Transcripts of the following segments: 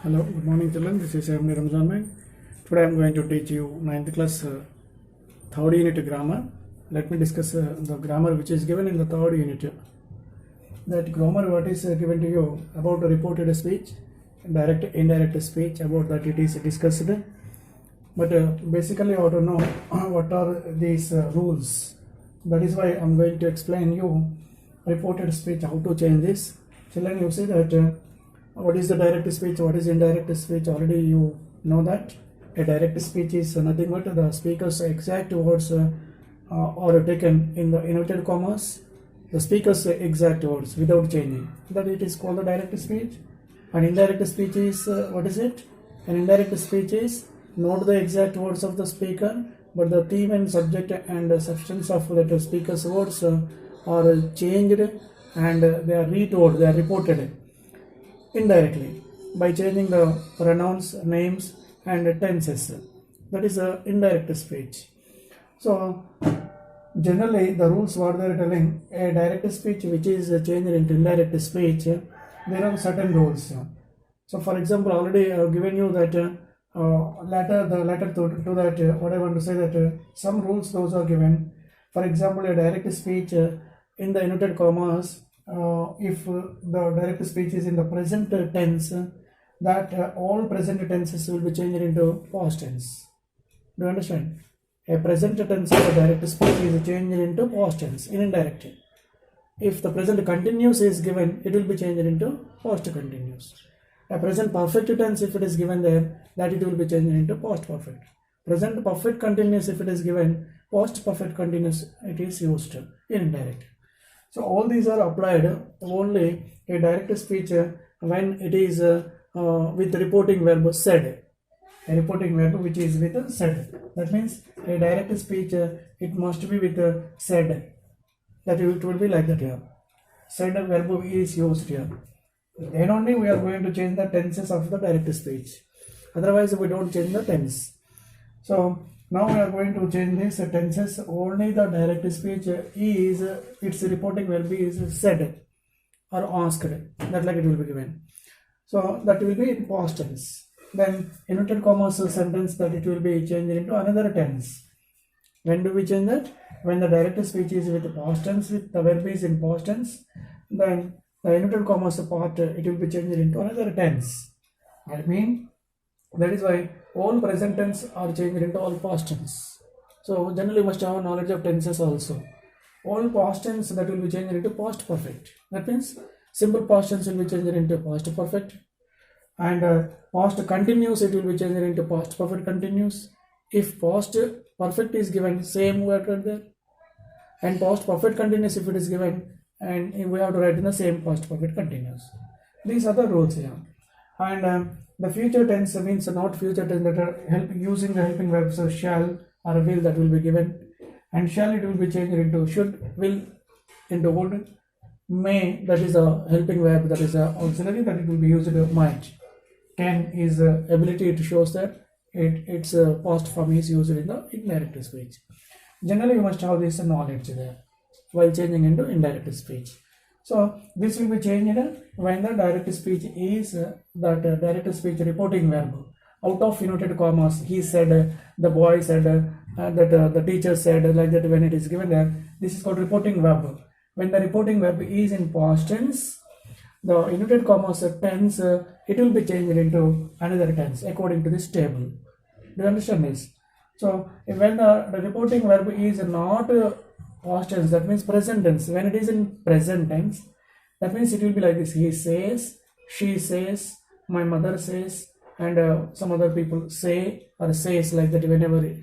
Hello, good morning children. This is M. Ramzan. Today I am going to teach you 9th class 3rd unit grammar. Let me discuss the grammar which is given in the 3rd unit. That grammar what is given to you about the reported speech, direct, indirect speech, about that it is discussed. But basically you have to know what are these rules. That is why I am going to explain you reported speech, how to change this. Children, you see that what is the direct speech, what is indirect speech, already you know that. A direct speech is nothing but the speaker's exact words are taken in the inverted commas, the speaker's exact words without changing. That it is called the direct speech. And indirect speech is, what is it? An indirect speech is not the exact words of the speaker, but the theme and subject and substance of that speaker's words are changed and they are retold, they are reported indirectly by changing the pronouns, names and tenses. That is a indirect speech. So generally the rules what they are telling, a direct speech which is changed into indirect speech, there are certain rules. So for example, already I have given you that the letter to that what I want to say, that some rules those are given. For example, a direct speech in the inverted commas, if the direct speech is in the present tense, that all present tenses will be changed into past tense. Do you understand? A present tense of the direct speech is changed into past tense in indirect. If the present continuous is given, it will be changed into past continuous. A present perfect tense, if it is given there, that it will be changed into past perfect. Present perfect continuous, if it is given, past perfect continuous it is used in indirect. So all these are applied only a direct speech when it is with reporting verb said. A reporting verb which is with said. That means a direct speech it must be with said. That it will be like that here. Said verb is used here. Then only we are going to change the tenses of the direct speech. Otherwise we don't change the tense. So now we are going to change these tenses. Only the direct speech is, its reporting verb is said or asked. That like it will be given. So that will be in past tense. Then inverted commas sentence, that it will be changed into another tense. When do we change that? When the direct speech is with past tense, with the verb is in past tense, then the inverted commas part it will be changed into another tense. I mean, that is why all present tense are changed into all past tense. So generally you must have knowledge of tenses also. All past tense that will be changed into past perfect. That means simple past tense will be changed into past perfect, and past continuous it will be changed into past perfect continuous. If past perfect is given, same word right there, and past perfect continuous if it is given, and we have to write in the same past perfect continuous. These are the rules here. And the future tense means not future tense, that are using the helping verbs, so shall or will, that will be given, and shall it will be changed into should, will into would, may, that is a helping verb, that is a auxiliary, that it will be used might. Can is ability, it shows that its past form is used in the indirect speech. Generally you must have this knowledge there while changing into indirect speech. So this will be changed when the direct speech is that direct speech reporting verb out of inverted commas. He said, the boy said, that the teacher said, like that. When it is given there, this is called reporting verb. When the reporting verb is in past tense, the inverted commas tense it will be changed into another tense according to this table. Do you understand this? So when the reporting verb is not past tense, that means present tense. When it is in present tense, that means it will be like this: he says, she says, my mother says, and some other people say or says, like that. Whenever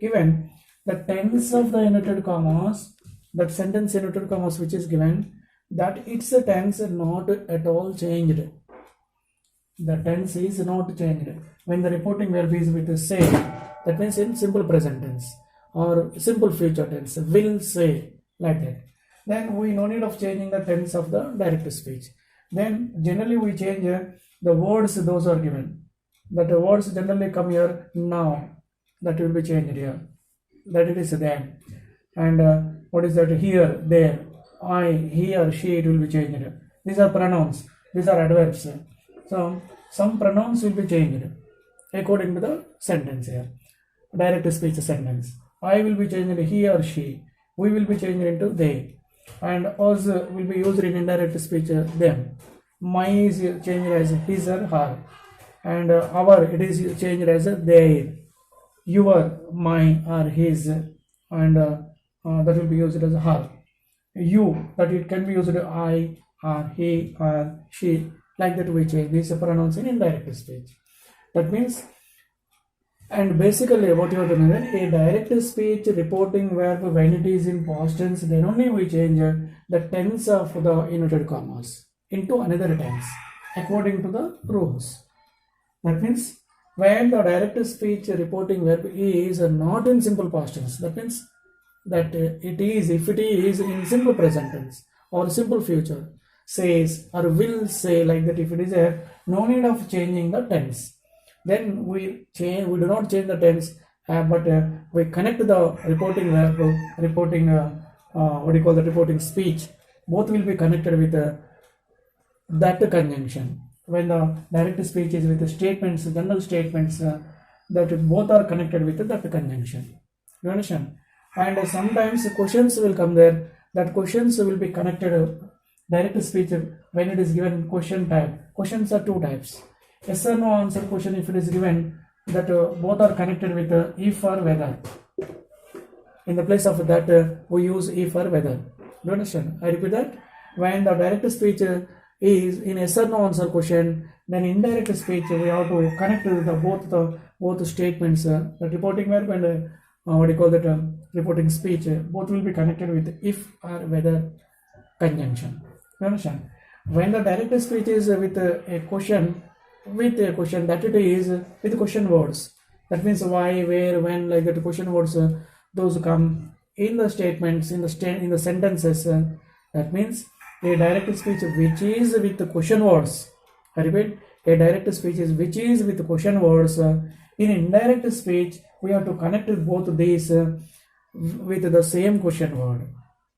given the tense of the inverted commas, that sentence inverted commas which is given, that its a tense not at all changed. The tense is not changed when the reporting verb is with say. That means in simple present tense or simple future tense, will say, like that. Then we no need of changing the tense of the direct speech. Then generally we change the words those are given. That the words generally come here now. That will be changed here. That it is then. And what is that? Here, there, I, he or she, it will be changed. These are pronouns. These are adverbs. So some pronouns will be changed according to the sentence here. Direct speech sentence. I will be changed into he or she. We will be changed into they. And us will be used in indirect speech them. My is changed as his or her. And our, it is changed as their. Your, my or his. And that will be used as her. You, that it can be used as I or he or she. Like that we change these pronouns in indirect speech. That means, and basically what you have to know, a direct speech reporting verb, when it is in past tense, then only we change the tense of the inverted commas into another tense according to the rules. That means when the direct speech reporting verb is not in simple past tense, that means that it is, if it is in simple present tense or simple future, says or will say, like that, if it is a no need of changing the tense, then we do not change the tense, but we connect the reporting verb, reporting what do you call the reporting speech, both will be connected with that conjunction. When the direct speech is with the statements, general statements, that both are connected with that conjunction. You understand? And sometimes questions will come there, that questions will be connected. Direct speech, when it is given question type, questions are two types. Yes or no answer question, if it is given, that both are connected with if or whether. In the place of that, we use if or whether. Do you understand? I repeat that. When the direct speech is in yes or no answer question, then indirect speech we have to connect the both statements, the reporting verb and what do you call that reporting speech, both will be connected with if or whether conjunction. You understand? When the direct speech is with a question, that it is with question words. That means why, where, when, like that question words, those come in the statements, in the sentences. That means a direct speech which is with the question words. I repeat, a direct speech is which is with question words. In indirect speech, we have to connect both these with the same question word.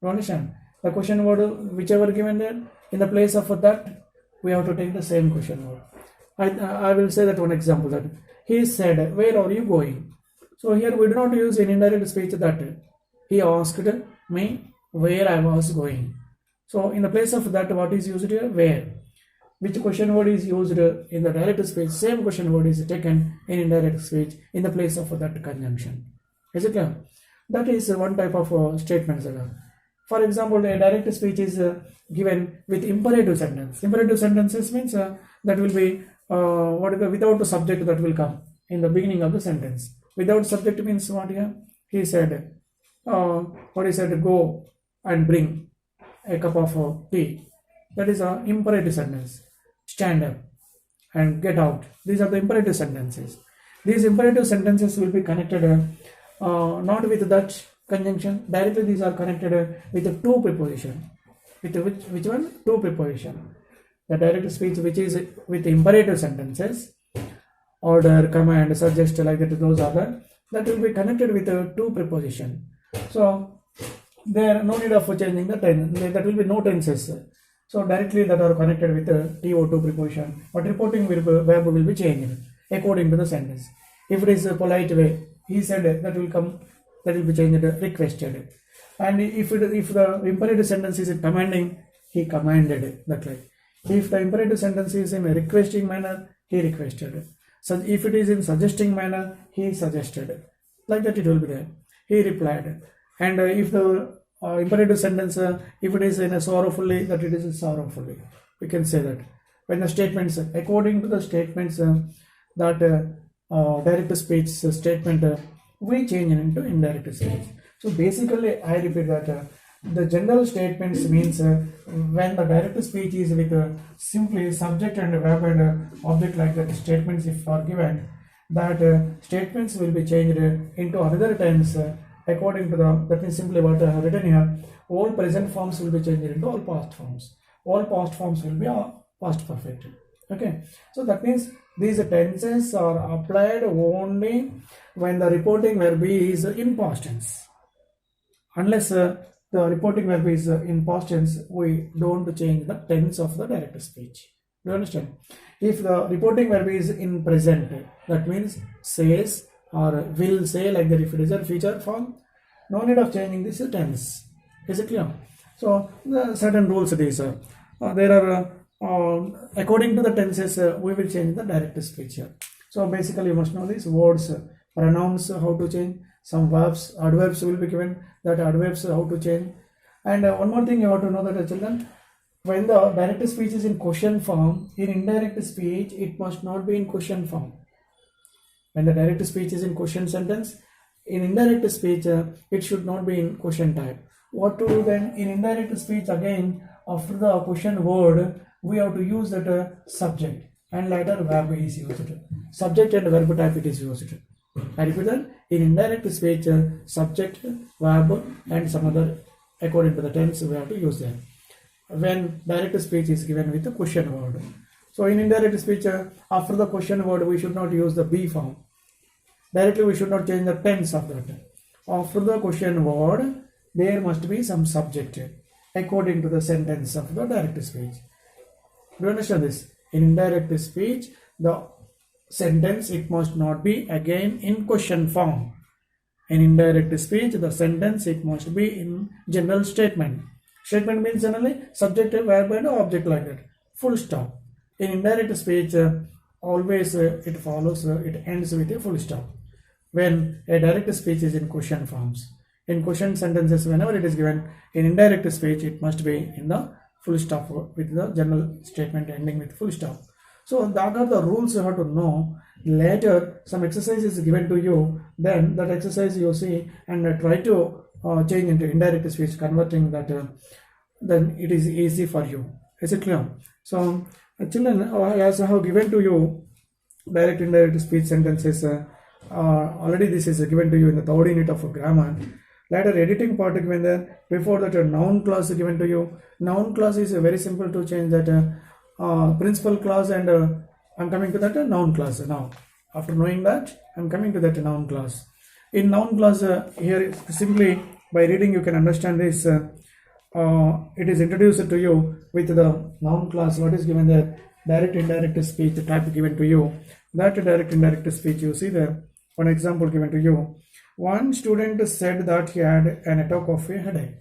You understand? The question word, whichever given there, in the place of that, we have to take the same question word. I will say that one example, that he said, where are you going? So here we do not use in indirect speech that he asked me where I was going. So in the place of that, what is used here? Where. Which question word is used in the direct speech? Same question word is taken in indirect speech in the place of that conjunction. Is it clear? That is one type of statements. For example, a direct speech is given with imperative sentence. Imperative sentences means that will be without the subject that will come in the beginning of the sentence. Without subject means what here? He said, go and bring a cup of tea. That is an imperative sentence. Stand up and get out. These are the imperative sentences. These imperative sentences will be connected not with that conjunction. Directly these are connected with the two preposition. With which one? Two preposition. The direct speech which is with imperative sentences, order, command, suggest, like that, those are that will be connected with two preposition. So there no need of changing the tense. That will be no tenses. So directly that are connected with the TO2 preposition, but reporting verb will be changed according to the sentence. If it is a polite way, he said, that will come, that will be changed requested. And if the imperative sentence is commanding, he commanded, that like. If the imperative sentence is in a requesting manner, he requested. So if it is in suggesting manner, he suggested. Like that it will be there. He replied. And if the imperative sentence, if it is in a sorrowfully, that it is sorrowfully. We can say that. When the statements, according to the statements that direct speech statement, we change it into indirect speech. So basically, I repeat that the general statements means when the direct speech is with simply subject and verb and object, like that statements if are given, that statements will be changed into another tense according to that means simply what I have written here. All present forms will be changed into all past forms. All past forms will be past perfect. Okay, so that means these tenses are applied only when the reporting verb is in past tense. Unless the reporting verb is in past tense, we don't change the tense of the direct speech. Do you understand? If the reporting verb is in present, that means says or will say, like that. If it is a feature form, no need of changing this tense. Is it clear? So the certain rules these there are according to the tenses we will change the direct speech here. So basically you must know these words, pronouns, how to change, some verbs, adverbs will be given, that adverbs how to change. And one more thing you have to know, that children, when the direct speech is in question form, in indirect speech it must not be in question form. When the direct speech is in question sentence, in indirect speech it should not be in question type. What to do then? In indirect speech, again after the question word we have to use that subject, and later verb is used. Subject and verb type it is used. I repeat that, in indirect speech subject, verb and some other according to the tense we have to use them. When direct speech is given with the question word. So in indirect speech after the question word we should not use the be form. Directly we should not change the tense of that. After the question word there must be some subject according to the sentence of the direct speech. Do you understand this? In indirect speech the sentence it must not be again in question form. In indirect speech the sentence it must be in general statement. Statement means generally subject, verb and object, like that. Full stop. In indirect speech always it follows, it ends with a full stop. When a direct speech is in question forms. In question sentences, whenever it is given in indirect speech, it must be in the full stop with the general statement ending with full stop. So that are the rules you have to know. Later some exercise is given to you, then that exercise you see and try to change into indirect speech, converting that, then it is easy for you. Is it clear? So children, as I have given to you direct indirect speech sentences, already this is given to you in the third unit of grammar. Later editing part given there. Before that noun clause given to you. Noun clause is very simple to change that principal clause, and I'm coming to that noun clause now. After knowing that, I'm coming to that noun clause. In noun clause here simply by reading you can understand this. It is introduced to you with the noun clause. What is given there? Direct indirect speech type given to you. That direct indirect speech you see there. One example given to you. One student said that he had an attack of a headache.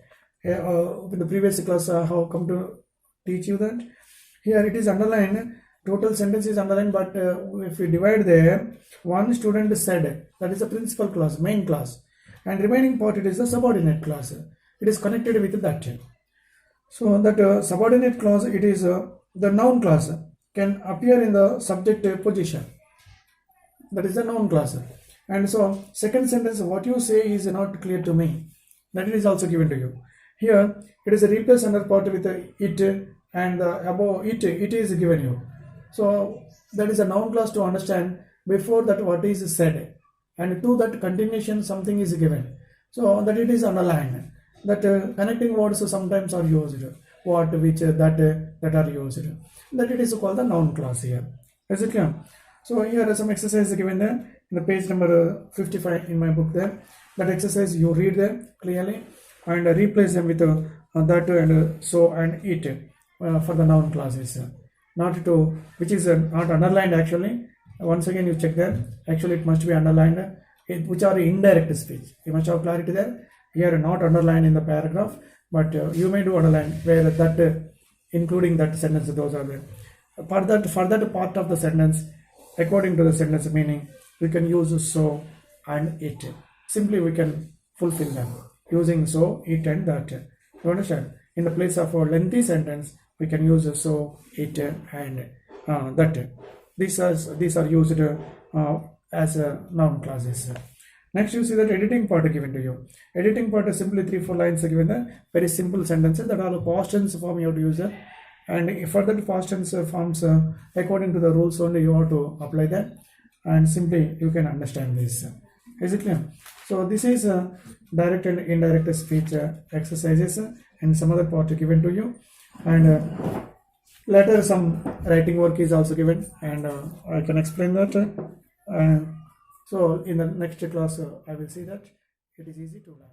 In the previous class how come to teach you that? Here it is underlined, total sentence is underlined, but if we divide there, one student said, that is a principal clause, main clause, and remaining part it is the subordinate clause. It is connected with that. So that subordinate clause, it is the noun clause, can appear in the subject position. That is the noun clause. And so second sentence, what you say is not clear to me. That is also given to you. Here it is a replace under part with it, and above it is given you. So that is a noun clause to understand. Before that what is said, and to that continuation something is given. So that it is underlined. That connecting words sometimes are used. What, which, that are used. That it is called the noun clause here. Is it clear? So here are some exercises given there. In the page number 55 in my book there. That exercise you read there clearly and replace them with that and so and it for the noun clauses. Not to, which is not underlined actually. Once again you check there. Actually it must be underlined, which are indirect speech. You must have clarity there. Here not underlined in the paragraph, but you may do underline where that including that sentence, those are there. For that part of the sentence, according to the sentence meaning, we can use so and it. Simply we can fulfill them using so, it and that. You understand? In the place of a lengthy sentence, we can use so, it and that. These are used as noun clauses. Next you see that editing part given to you. Editing part is simply 3-4 lines given there. Very simple sentences that are past tense form you have to use there. And for that past tense forms, according to the rules only you have to apply that. And simply you can understand this. Is it clear? So this is direct and indirect speech exercises and some other part given to you. And later some writing work is also given, and I can explain that. So in the next class I will see that it is easy to learn.